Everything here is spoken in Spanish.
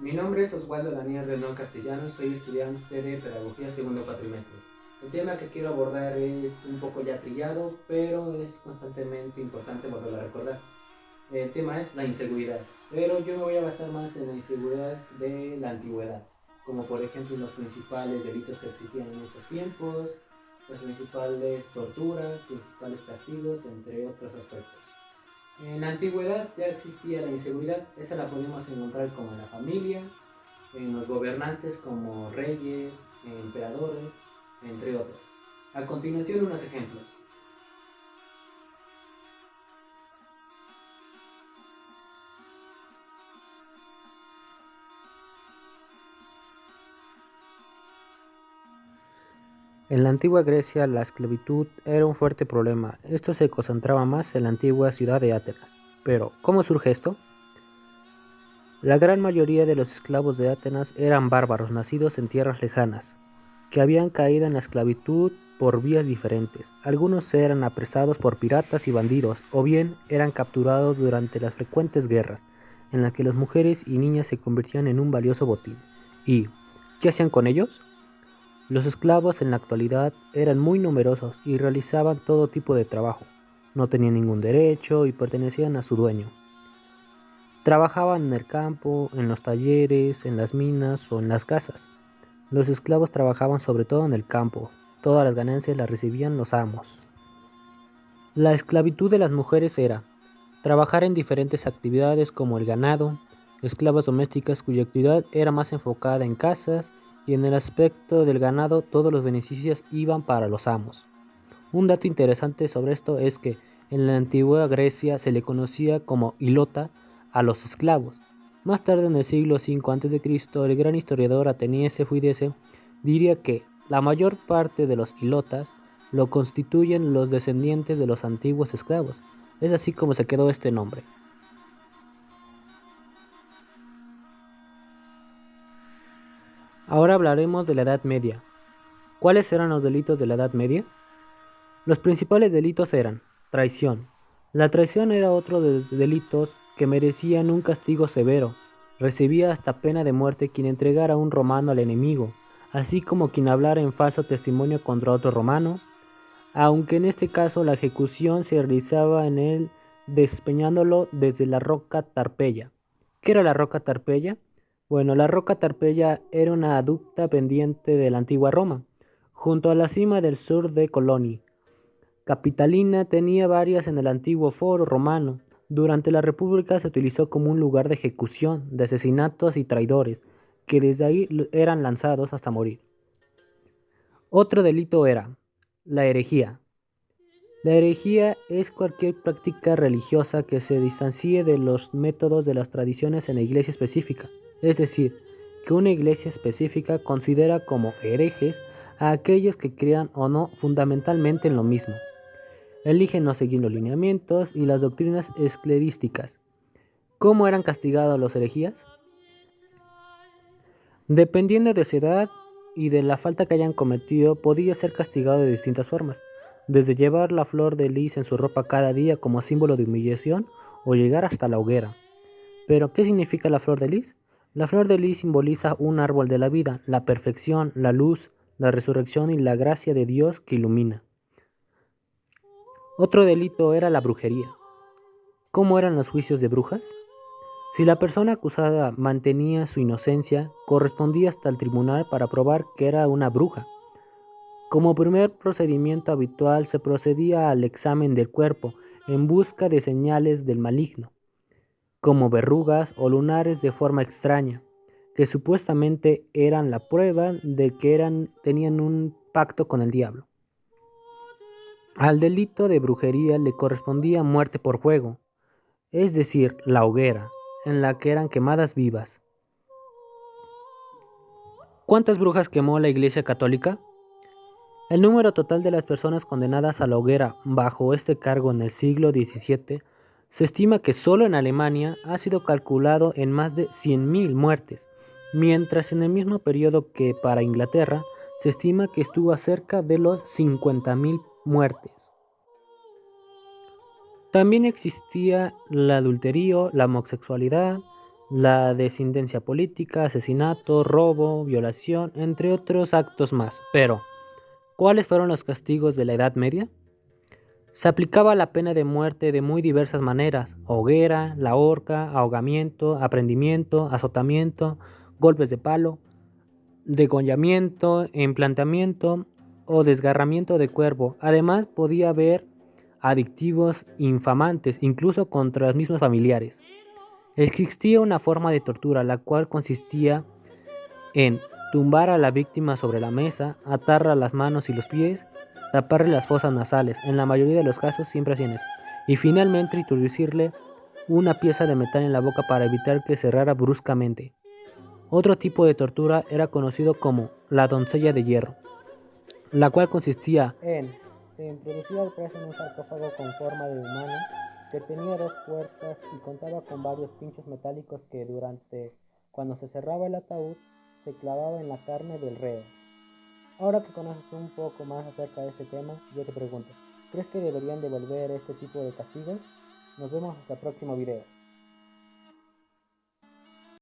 Mi nombre es Oswaldo Daniel Renón Castellanos, soy estudiante de Pedagogía segundo cuatrimestre. El tema que quiero abordar es un poco ya trillado, pero es constantemente importante volverlo a recordar. El tema es la inseguridad, pero yo me voy a basar más en la inseguridad de la antigüedad, como por ejemplo los principales delitos que existían en esos tiempos, las principales torturas, principales castigos, entre otros aspectos. En la antigüedad ya existía la inseguridad, esa la podemos encontrar como en la familia, en los gobernantes como reyes, emperadores, entre otros. A continuación unos ejemplos. En la antigua Grecia la esclavitud era un fuerte problema. Esto se concentraba más en la antigua ciudad de Atenas. Pero, ¿cómo surge esto? La gran mayoría de los esclavos de Atenas eran bárbaros nacidos en tierras lejanas, que habían caído en la esclavitud por vías diferentes. Algunos eran apresados por piratas y bandidos, o bien eran capturados durante las frecuentes guerras, en las que las mujeres y niñas se convertían en un valioso botín. ¿Y qué hacían con ellos? Los esclavos en la actualidad eran muy numerosos y realizaban todo tipo de trabajo. No tenían ningún derecho y pertenecían a su dueño. Trabajaban en el campo, en los talleres, en las minas o en las casas. Los esclavos trabajaban sobre todo en el campo. Todas las ganancias las recibían los amos. La esclavitud de las mujeres era trabajar en diferentes actividades como el ganado, esclavas domésticas cuya actividad era más enfocada en casas y en el aspecto del ganado todos los beneficios iban para los amos. Un dato interesante sobre esto es que en la antigua Grecia se le conocía como hilota a los esclavos. Más tarde en el siglo V a.C., el gran historiador ateniense Fuidese diría que la mayor parte de los hilotas lo constituyen los descendientes de los antiguos esclavos. Es así como se quedó este nombre. Ahora hablaremos de la Edad Media. ¿Cuáles eran los delitos de la Edad Media? Los principales delitos eran traición. La traición era otro de los delitos que merecían un castigo severo. Recibía hasta pena de muerte quien entregara un romano al enemigo, así como quien hablara en falso testimonio contra otro romano, aunque en este caso la ejecución se realizaba en él despeñándolo desde la roca Tarpeya. ¿Qué era la roca Tarpeya? Bueno, la roca Tarpeya era una aducta pendiente de la antigua Roma, junto a la cima del sur de Coloni. Capitalina tenía varias en el antiguo foro romano. Durante la República se utilizó como un lugar de ejecución de asesinatos y traidores, que desde ahí eran lanzados hasta morir. Otro delito era la herejía. La herejía es cualquier práctica religiosa que se distancie de los métodos de las tradiciones en la iglesia específica, es decir, que una iglesia específica considera como herejes a aquellos que crean o no fundamentalmente en lo mismo. Eligen no seguir los lineamientos y las doctrinas esclerísticas. ¿Cómo eran castigados los herejías? Dependiendo de su edad y de la falta que hayan cometido, podía ser castigado de distintas formas, desde llevar la flor de lis en su ropa cada día como símbolo de humillación o llegar hasta la hoguera. ¿Pero qué significa la flor de lis? La flor de lis simboliza un árbol de la vida, la perfección, la luz, la resurrección y la gracia de Dios que ilumina. Otro delito era la brujería. ¿Cómo eran los juicios de brujas? Si la persona acusada mantenía su inocencia, correspondía hasta el tribunal para probar que era una bruja. Como primer procedimiento habitual se procedía al examen del cuerpo en busca de señales del maligno, como verrugas o lunares de forma extraña, que supuestamente eran la prueba de que tenían un pacto con el diablo. Al delito de brujería le correspondía muerte por fuego, es decir, la hoguera, en la que eran quemadas vivas. ¿Cuántas brujas quemó la Iglesia Católica? El número total de las personas condenadas a la hoguera bajo este cargo en el siglo XVII se estima que solo en Alemania ha sido calculado en más de 100.000 muertes, mientras en el mismo periodo que para Inglaterra se estima que estuvo a cerca de los 50.000 muertes. También existía el adulterio, la homosexualidad, la desinencia política, asesinato, robo, violación, entre otros actos más. Pero, ¿cuáles fueron los castigos de la Edad Media? Se aplicaba la pena de muerte de muy diversas maneras: hoguera, la horca, ahogamiento, aprendimiento, azotamiento, golpes de palo, degollamiento, emplantamiento o desgarramiento de cuerpo. Además, podía haber adictivos infamantes, incluso contra los mismos familiares. Existía una forma de tortura, la cual consistía en tumbar a la víctima sobre la mesa, atarla las manos y los pies, taparle las fosas nasales, en la mayoría de los casos siempre hacían eso, y finalmente introducirle una pieza de metal en la boca para evitar que cerrara bruscamente. Otro tipo de tortura era conocido como la doncella de hierro, la cual consistía en: se introducía al preso en un sarcófago con forma de humano que tenía dos puertas y contaba con varios pinchos metálicos que cuando se cerraba el ataúd, se clavaba en la carne del reo. Ahora que conoces un poco más acerca de este tema, yo te pregunto, ¿crees que deberían devolver este tipo de castigos? Nos vemos hasta el próximo video.